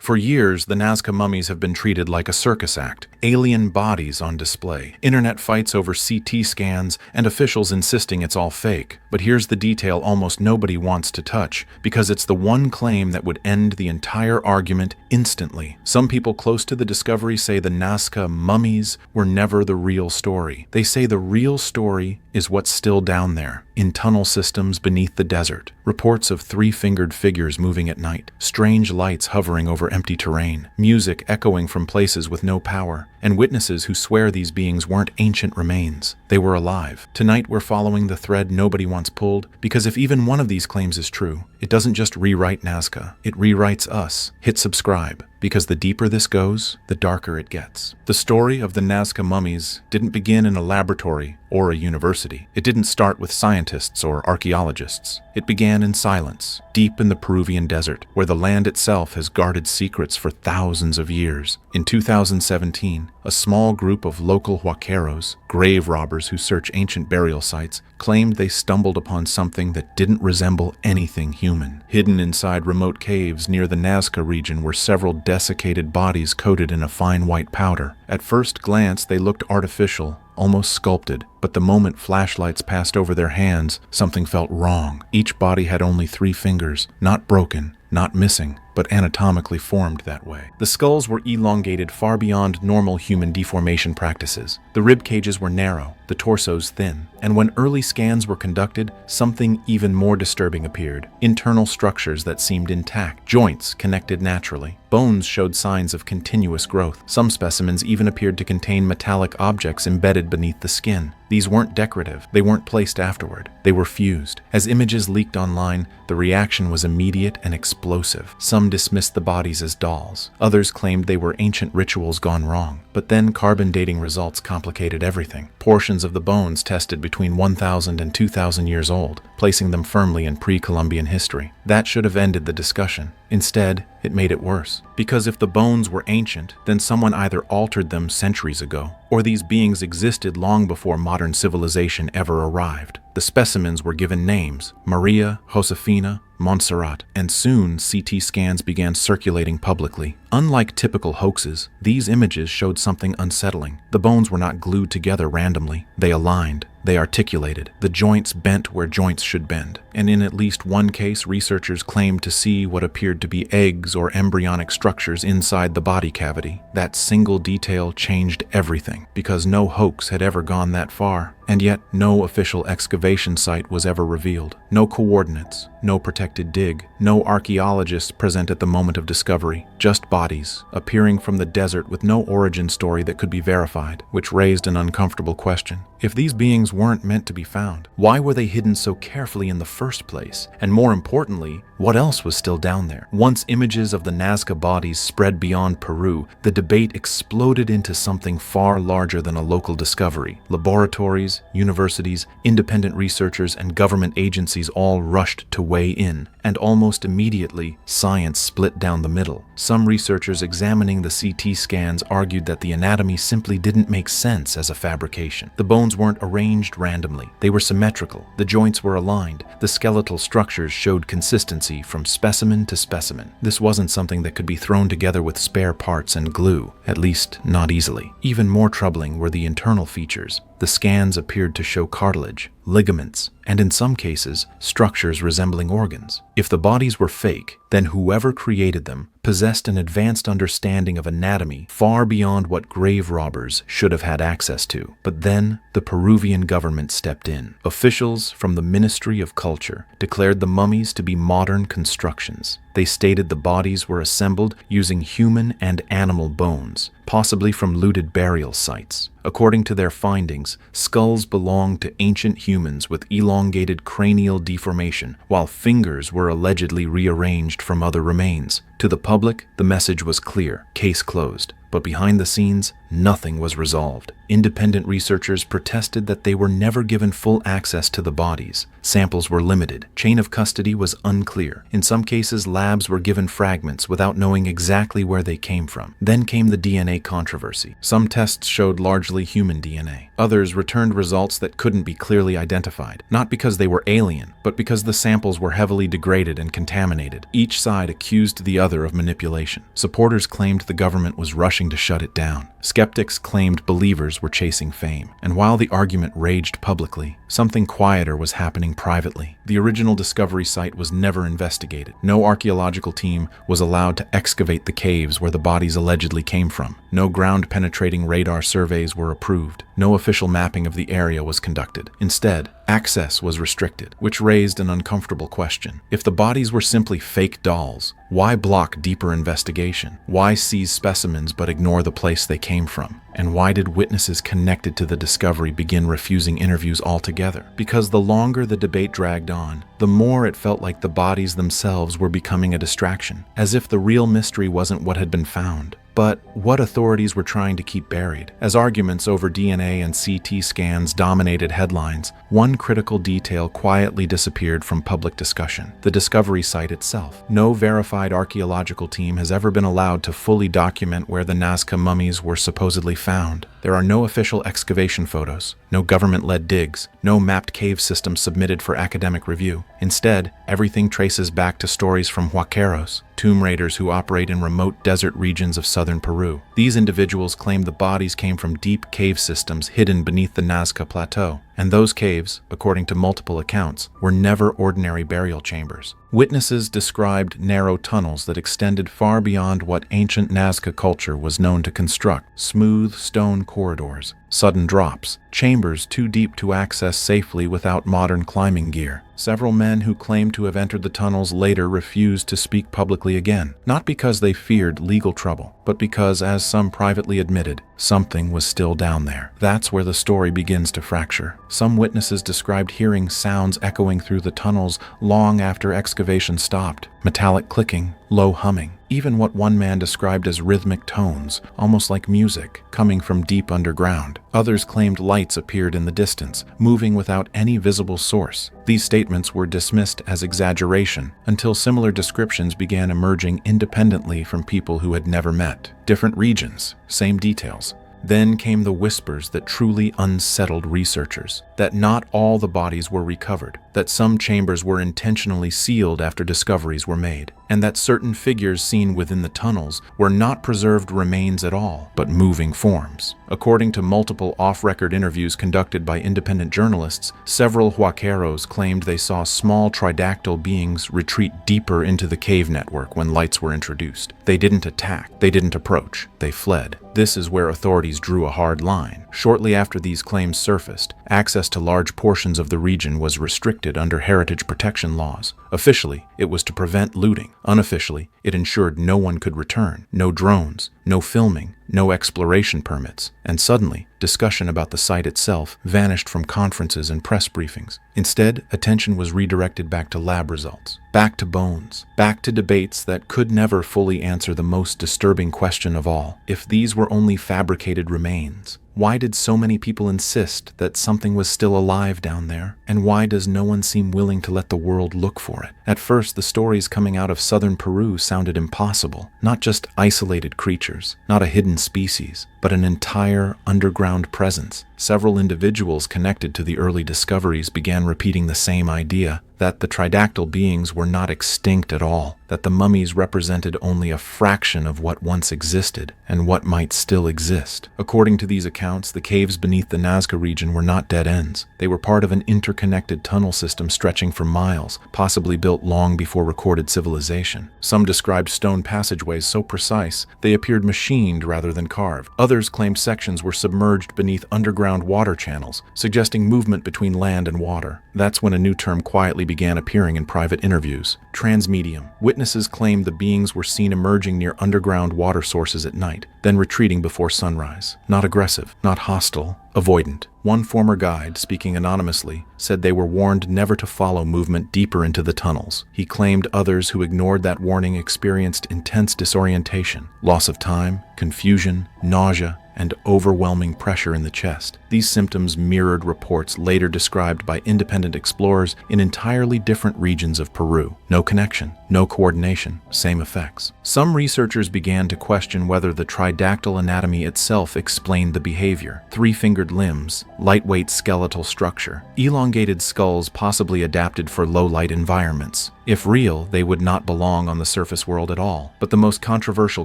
For years, the Nazca mummies have been treated like a circus act, alien bodies on display, internet fights over CT scans, and officials insisting it's all fake. But here's the detail almost nobody wants to touch, because it's the one claim that would end the entire argument instantly. Some people close to the discovery say the Nazca mummies were never the real story. They say the real story is what's still down there, in tunnel systems beneath the desert. Reports of three-fingered figures moving at night, strange lights hovering over empty terrain, music echoing from places with no power, and witnesses who swear these beings weren't ancient remains. They were alive. Tonight we're following the thread nobody wants pulled, because if even one of these claims is true, it doesn't just rewrite Nazca, it rewrites us. Hit subscribe, because the deeper this goes, the darker it gets. The story of the Nazca mummies didn't begin in a laboratory or a university. It didn't start with scientists or archaeologists. It began in silence, deep in the Peruvian desert, where the land itself has guarded secrets for thousands of years. In 2017, a small group of local huaqueros, grave robbers who search ancient burial sites, claimed they stumbled upon something that didn't resemble anything human. Hidden inside remote caves near the Nazca region were several desiccated bodies coated in a fine white powder. At first glance, they looked artificial, almost sculpted, but the moment flashlights passed over their hands, something felt wrong. Each body had only 3 fingers, not broken, not missing, but anatomically formed that way. The skulls were elongated far beyond normal human deformation practices. The rib cages were narrow, the torsos thin, and when early scans were conducted, something even more disturbing appeared. Internal structures that seemed intact, joints connected naturally. Bones showed signs of continuous growth. Some specimens even appeared to contain metallic objects embedded beneath the skin. These weren't decorative. They weren't placed afterward. They were fused. As images leaked online, the reaction was immediate and explosive. Some dismissed the bodies as dolls. Others claimed they were ancient rituals gone wrong. But then carbon dating results complicated everything. Portions of the bones tested between 1,000 and 2,000 years old, placing them firmly in pre-Columbian history. That should have ended the discussion. Instead, it made it worse. Because if the bones were ancient, then someone either altered them centuries ago, or these beings existed long before modern civilization ever arrived. The specimens were given names: Maria, Josefina, Montserrat, and soon CT scans began circulating publicly. Unlike typical hoaxes, these images showed something unsettling. The bones were not glued together randomly. They aligned. They articulated. The joints bent where joints should bend. And in at least one case, researchers claimed to see what appeared to be eggs or embryonic structures inside the body cavity. That single detail changed everything, because no hoax had ever gone that far. And yet, no official excavation site was ever revealed. No coordinates, no protected dig, no archaeologists present at the moment of discovery. Just bodies, appearing from the desert with no origin story that could be verified, which raised an uncomfortable question. If these beings weren't meant to be found, why were they hidden so carefully in the first place? And more importantly, what else was still down there? Once images of the Nazca bodies spread beyond Peru, the debate exploded into something far larger than a local discovery. Laboratories, universities, independent researchers, and government agencies all rushed to weigh in, and almost immediately, science split down the middle. Some researchers examining the CT scans argued that the anatomy simply didn't make sense as a fabrication. The bones weren't arranged randomly. They were symmetrical. The joints were aligned. The skeletal structures showed consistency from specimen to specimen. This wasn't something that could be thrown together with spare parts and glue, at least not easily. Even more troubling were the internal features. The scans appeared to show cartilage, ligaments, and in some cases, structures resembling organs. If the bodies were fake, then whoever created them possessed an advanced understanding of anatomy far beyond what grave robbers should have had access to. But then, the Peruvian government stepped in. Officials from the Ministry of Culture declared the mummies to be modern constructions. They stated the bodies were assembled using human and animal bones, possibly from looted burial sites. According to their findings, skulls belonged to ancient humans with elongated cranial deformation, while fingers were allegedly rearranged from other remains. To the public, the message was clear: case closed. But behind the scenes, nothing was resolved. Independent researchers protested that they were never given full access to the bodies. Samples were limited. Chain of custody was unclear. In some cases, labs were given fragments without knowing exactly where they came from. Then came the DNA controversy. Some tests showed largely human DNA. Others returned results that couldn't be clearly identified, not because they were alien, but because the samples were heavily degraded and contaminated. Each side accused the other of manipulation. Supporters claimed the government was rushing to shut it down. Skeptics claimed believers were chasing fame. And while the argument raged publicly, something quieter was happening privately. The original discovery site was never investigated. No archaeological team was allowed to excavate the caves where the bodies allegedly came from. No ground-penetrating radar surveys were approved. No official mapping of the area was conducted. Instead, access was restricted, which raised an uncomfortable question. If the bodies were simply fake dolls, why block deeper investigation? Why seize specimens but ignore the place they came from? And why did witnesses connected to the discovery begin refusing interviews altogether? Because the longer the debate dragged on, the more it felt like the bodies themselves were becoming a distraction, as if the real mystery wasn't what had been found, but what authorities were trying to keep buried. As arguments over DNA and CT scans dominated headlines, one critical detail quietly disappeared from public discussion: the discovery site itself. No verified archaeological team has ever been allowed to fully document where the Nazca mummies were supposedly found. There are no official excavation photos, no government-led digs, no mapped cave systems submitted for academic review. Instead, everything traces back to stories from huaqueros, tomb raiders who operate in remote desert regions of southern Peru. These individuals claim the bodies came from deep cave systems hidden beneath the Nazca Plateau, and those caves, according to multiple accounts, were never ordinary burial chambers. Witnesses described narrow tunnels that extended far beyond what ancient Nazca culture was known to construct: smooth stone corridors, sudden drops, chambers too deep to access safely without modern climbing gear. Several men who claimed to have entered the tunnels later refused to speak publicly again, not because they feared legal trouble, but because, as some privately admitted, something was still down there. That's where the story begins to fracture. Some witnesses described hearing sounds echoing through the tunnels long after excavation stopped: metallic clicking, low humming, even what one man described as rhythmic tones, almost like music, coming from deep underground. Others claimed lights appeared in the distance, moving without any visible source. These statements were dismissed as exaggeration until similar descriptions began emerging independently from people who had never met. Different regions, same details. Then came the whispers that truly unsettled researchers: that not all the bodies were recovered, that some chambers were intentionally sealed after discoveries were made, and that certain figures seen within the tunnels were not preserved remains at all, but moving forms. According to multiple off-record interviews conducted by independent journalists, several huaqueros claimed they saw small tridactyl beings retreat deeper into the cave network when lights were introduced. They didn't attack, they didn't approach, they fled. This is where authorities drew a hard line. Shortly after these claims surfaced, access to large portions of the region was restricted under heritage protection laws. Officially, it was to prevent looting. Unofficially, it ensured no one could return. No drones, no filming, no exploration permits. And suddenly, discussion about the site itself vanished from conferences and press briefings. Instead, attention was redirected back to lab results, back to bones, back to debates that could never fully answer the most disturbing question of all: if these were only fabricated remains, why did so many people insist that something was still alive down there? And why does no one seem willing to let the world look for it? At first, the stories coming out of southern Peru sounded impossible. Not just isolated creatures, not a hidden species, but an entire underground presence. Several individuals connected to the early discoveries began repeating the same idea: that the tridactyl beings were not extinct at all, that the mummies represented only a fraction of what once existed and what might still exist. According to these accounts, the caves beneath the Nazca region were not dead ends. They were part of an interconnected tunnel system stretching for miles, possibly built long before recorded civilization. Some described stone passageways so precise they appeared machined rather than carved. Others claimed sections were submerged beneath underground water channels, suggesting movement between land and water. That's when a new term quietly began appearing in private interviews. Transmedium. Witnesses claimed the beings were seen emerging near underground water sources at night, then retreating before sunrise. Not aggressive, not hostile, avoidant. One former guide, speaking anonymously, said they were warned never to follow movement deeper into the tunnels. He claimed others who ignored that warning experienced intense disorientation, loss of time, confusion, nausea, and overwhelming pressure in the chest. These symptoms mirrored reports later described by independent explorers in entirely different regions of Peru. No connection, no coordination, same effects. Some researchers began to question whether the tridactyl anatomy itself explained the behavior. Three-fingered limbs, lightweight skeletal structure, elongated skulls possibly adapted for low-light environments. If real, they would not belong on the surface world at all. But the most controversial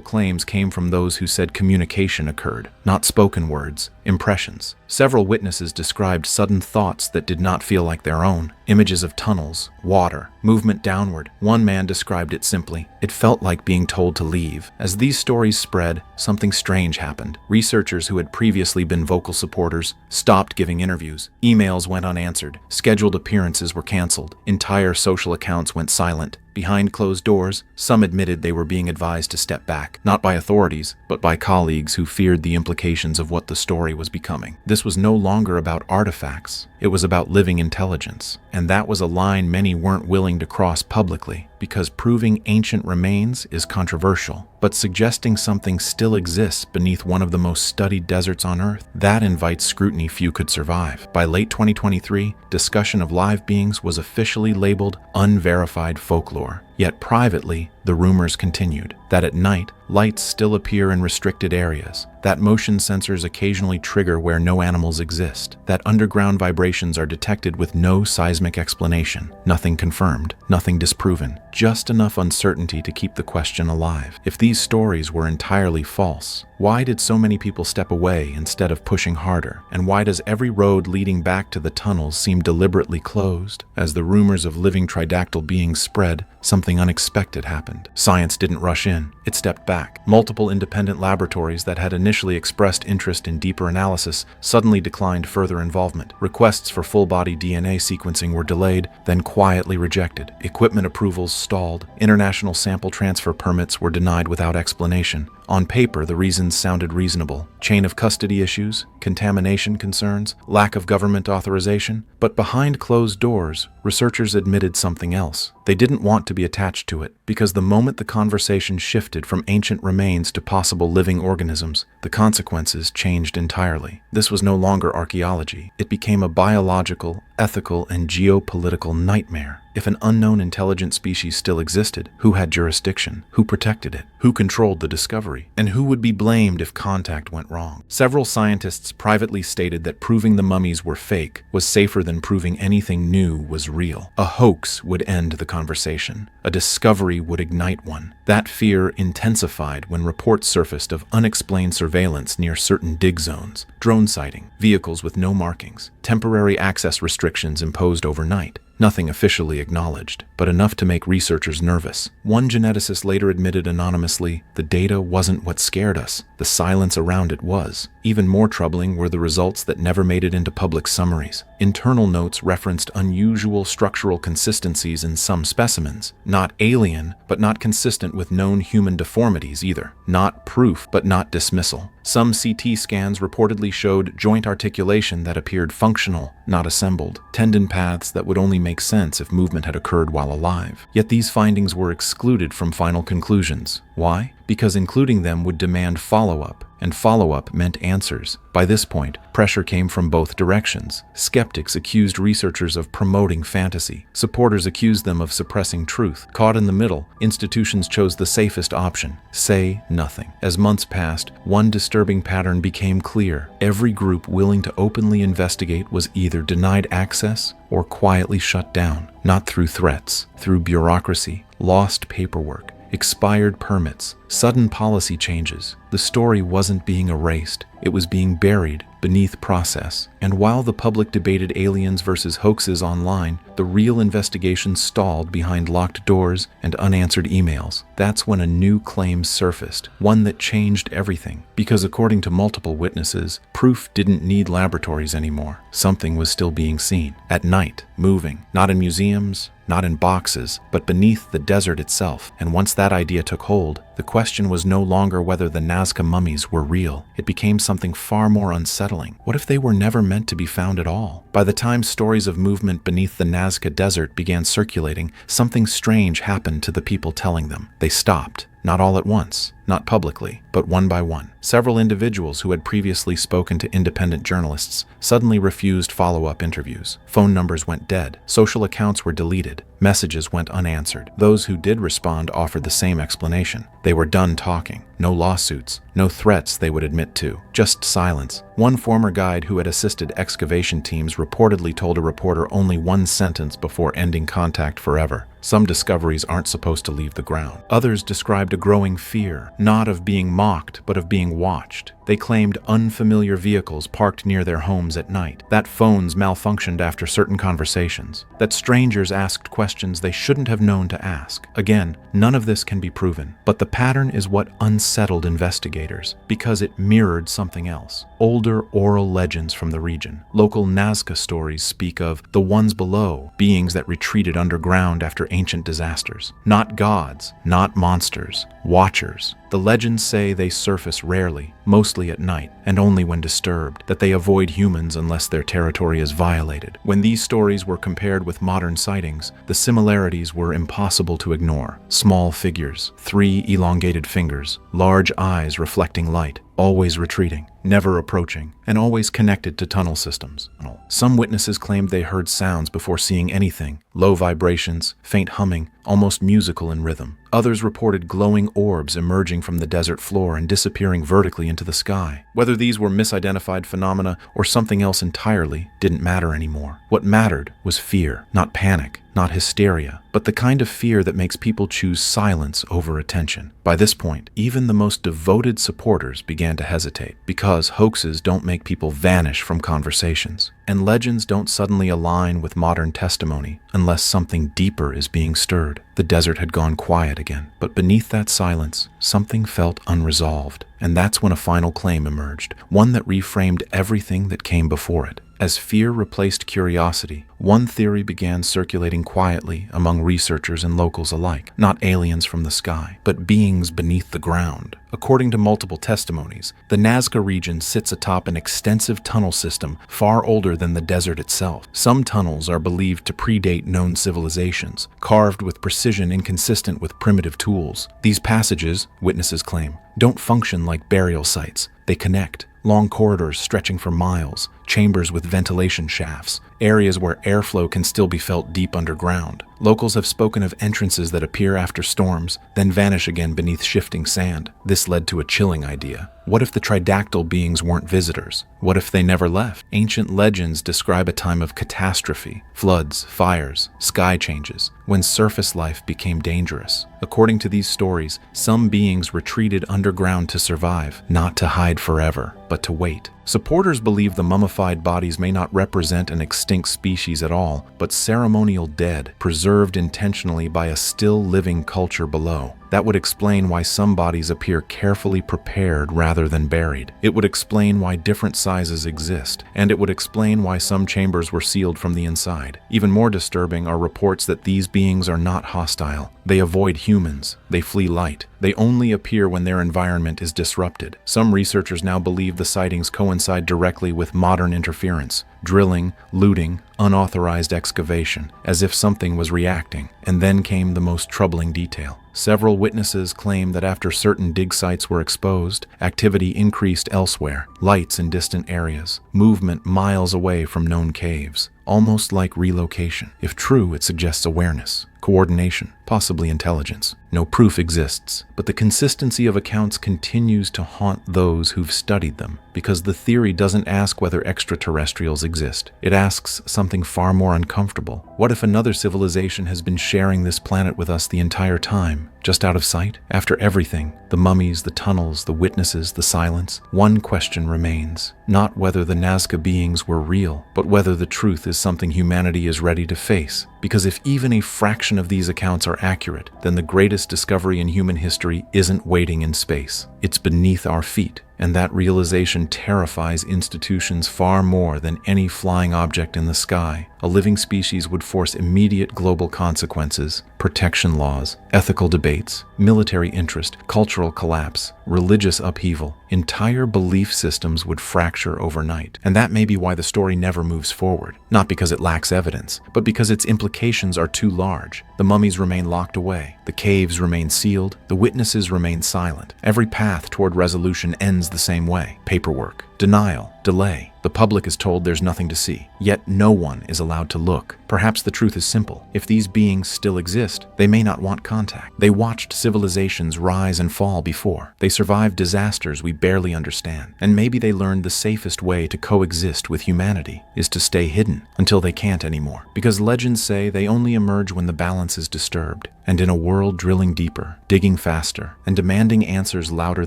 claims came from those who said communication occurred, not spoken words, impressions. Several witnesses described sudden thoughts that did not feel like their own. Images of tunnels, water, movement downward. One man described it simply. It felt like being told to leave. As these stories spread, something strange happened. Researchers who had previously been vocal supporters stopped giving interviews. Emails went unanswered. Scheduled appearances were canceled. Entire social accounts went silent. Behind closed doors, some admitted they were being advised to step back, not by authorities, but by colleagues who feared the implications of what the story was becoming. This was no longer about artifacts. It was about living intelligence. And that was a line many weren't willing to cross publicly, because proving ancient remains is controversial. But suggesting something still exists beneath one of the most studied deserts on Earth, that invites scrutiny few could survive. By late 2023, discussion of live beings was officially labeled unverified folklore. Yet privately, the rumors continued that at night, lights still appear in restricted areas, that motion sensors occasionally trigger where no animals exist, that underground vibrations are detected with no seismic explanation. Nothing confirmed, nothing disproven, just enough uncertainty to keep the question alive. If these stories were entirely false, why did so many people step away instead of pushing harder? And why does every road leading back to the tunnels seem deliberately closed? As the rumors of living tridactyl beings spread, something unexpected happened. Science didn't rush in, it stepped back. Multiple independent laboratories that had initially expressed interest in deeper analysis suddenly declined further involvement. Requests for full-body DNA sequencing were delayed, then quietly rejected. Equipment approvals stalled. International sample transfer permits were denied without explanation. On paper, the reasons sounded reasonable. Chain of custody issues, contamination concerns, lack of government authorization. But behind closed doors, researchers admitted something else. They didn't want to be attached to it, because the moment the conversation shifted from ancient remains to possible living organisms, the consequences changed entirely. This was no longer archaeology. It became a biological, ethical, and geopolitical nightmare. If an unknown intelligent species still existed, who had jurisdiction? Who protected it? Who controlled the discovery? And who would be blamed if contact went wrong? Several scientists privately stated that proving the mummies were fake was safer than proving anything new was real. A hoax would end the conversation. A discovery would ignite one. That fear intensified when reports surfaced of unexplained surveillance near certain dig zones, drone sighting, vehicles with no markings, temporary access restrictions imposed overnight. Nothing officially acknowledged, but enough to make researchers nervous. One geneticist later admitted anonymously, the data wasn't what scared us. The silence around it was. Even more troubling were the results that never made it into public summaries. Internal notes referenced unusual structural consistencies in some specimens. Not alien, but not consistent with known human deformities either. Not proof, but not dismissal. Some CT scans reportedly showed joint articulation that appeared functional, not assembled. Tendon paths that would only make sense if movement had occurred while alive. Yet these findings were excluded from final conclusions. Why? Because including them would demand follow-up, and follow-up meant answers. By this point, pressure came from both directions. Skeptics accused researchers of promoting fantasy. Supporters accused them of suppressing truth. Caught in the middle, institutions chose the safest option: say nothing. As months passed, one disturbing pattern became clear. Every group willing to openly investigate was either denied access or quietly shut down. Not through threats, through bureaucracy, lost paperwork, expired permits, sudden policy changes. The story wasn't being erased, it was being buried beneath process. And while the public debated aliens versus hoaxes online, the real investigation stalled behind locked doors and unanswered emails. That's when a new claim surfaced, one that changed everything. Because according to multiple witnesses, proof didn't need laboratories anymore. Something was still being seen. At night, moving. Not in museums, not in boxes, but beneath the desert itself. And once that idea took hold, the question was no longer whether the Nazca mummies were real. It became something far more unsettling. What if they were never meant to be found at all? By the time stories of movement beneath the Nazca desert began circulating, something strange happened to the people telling them. They stopped. Not all at once, not publicly, but one by one. Several individuals who had previously spoken to independent journalists suddenly refused follow-up interviews. Phone numbers went dead. Social accounts were deleted. Messages went unanswered. Those who did respond offered the same explanation. They were done talking. No lawsuits, no threats they would admit to, just silence. One former guide who had assisted excavation teams reportedly told a reporter only one sentence before ending contact forever. Some discoveries aren't supposed to leave the ground. Others described a growing fear, not of being mocked, but of being watched. They claimed unfamiliar vehicles parked near their homes at night, that phones malfunctioned after certain conversations, that strangers asked questions they shouldn't have known to ask. Again, none of this can be proven, but the pattern is what unsettled investigators, because it mirrored something else. Older oral legends from the region. Local Nazca stories speak of the ones below, beings that retreated underground after ancient disasters. Not gods, not monsters, watchers. The legends say they surface rarely, mostly at night, and only when disturbed, that they avoid humans unless their territory is violated. When these stories were compared with modern sightings, the similarities were impossible to ignore. Small figures, 3 elongated fingers, large eyes reflecting light, always retreating, never approaching, and always connected to tunnel systems. Some witnesses claimed they heard sounds before seeing anything, low vibrations, faint humming, almost musical in rhythm. Others reported glowing orbs emerging from the desert floor and disappearing vertically into the sky. Whether these were misidentified phenomena or something else entirely didn't matter anymore. What mattered was fear, not panic, not hysteria, but the kind of fear that makes people choose silence over attention. By this point, even the most devoted supporters began to hesitate, because hoaxes don't make people vanish from conversations, and legends don't suddenly align with modern testimony unless something deeper is being stirred. The desert had gone quiet again, but beneath that silence, something felt unresolved, and that's when a final claim emerged, one that reframed everything that came before it. As fear replaced curiosity, one theory began circulating quietly among researchers and locals alike. Not aliens from the sky, but beings beneath the ground. According to multiple testimonies, the Nazca region sits atop an extensive tunnel system far older than the desert itself. Some tunnels are believed to predate known civilizations, carved with precision inconsistent with primitive tools. These passages, witnesses claim, don't function like burial sites. They connect. Long corridors stretching for miles, chambers with ventilation shafts, areas where airflow can still be felt deep underground. Locals have spoken of entrances that appear after storms, then vanish again beneath shifting sand. This led to a chilling idea. What if the tridactyl beings weren't visitors? What if they never left? Ancient legends describe a time of catastrophe, floods, fires, sky changes, when surface life became dangerous. According to these stories, some beings retreated underground to survive, not to hide forever, but to wait. Supporters believe the mummified bodies may not represent an extinct species at all, but ceremonial dead, preserved intentionally by a still living culture below. That would explain why some bodies appear carefully prepared rather than buried. It would explain why different sizes exist, and it would explain why some chambers were sealed from the inside. Even more disturbing are reports that these beings are not hostile. They avoid humans. They flee light. They only appear when their environment is disrupted. Some researchers now believe the sightings coincide directly with modern interference, drilling, looting, unauthorized excavation, as if something was reacting. And then came the most troubling detail. Several witnesses claim that after certain dig sites were exposed, activity increased elsewhere, lights in distant areas, movement miles away from known caves, almost like relocation. If true, it suggests awareness, coordination, possibly intelligence. No proof exists, but the consistency of accounts continues to haunt those who've studied them, because the theory doesn't ask whether extraterrestrials exist. It asks something far more uncomfortable. What if another civilization has been sharing this planet with us the entire time, just out of sight? After everything, the mummies, the tunnels, the witnesses, the silence, one question remains. Not whether the Nazca beings were real, but whether the truth is something humanity is ready to face. Because if even a fraction of these accounts are accurate, then the greatest discovery in human history isn't waiting in space. It's beneath our feet. And that realization terrifies institutions far more than any flying object in the sky. A living species would force immediate global consequences, protection laws, ethical debates, military interest, cultural collapse, religious upheaval. Entire belief systems would fracture overnight. And that may be why the story never moves forward. Not because it lacks evidence, but because its implications are too large. The mummies remain locked away. The caves remain sealed. The witnesses remain silent. Every path toward resolution ends the same way. Paperwork, denial, delay. The public is told there's nothing to see, yet no one is allowed to look. Perhaps the truth is simple. If these beings still exist, they may not want contact. They watched civilizations rise and fall before. They survived disasters we barely understand. And maybe they learned the safest way to coexist with humanity is to stay hidden until they can't anymore. Because legends say they only emerge when the balance is disturbed. And in a world drilling deeper, digging faster, and demanding answers louder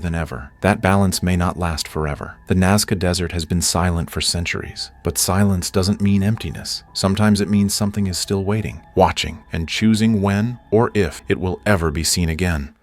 than ever, that balance may not last forever. The Nazca Desert has been silent for centuries, but silence doesn't mean emptiness. Sometimes it means something is still waiting, watching, and choosing when or if it will ever be seen again.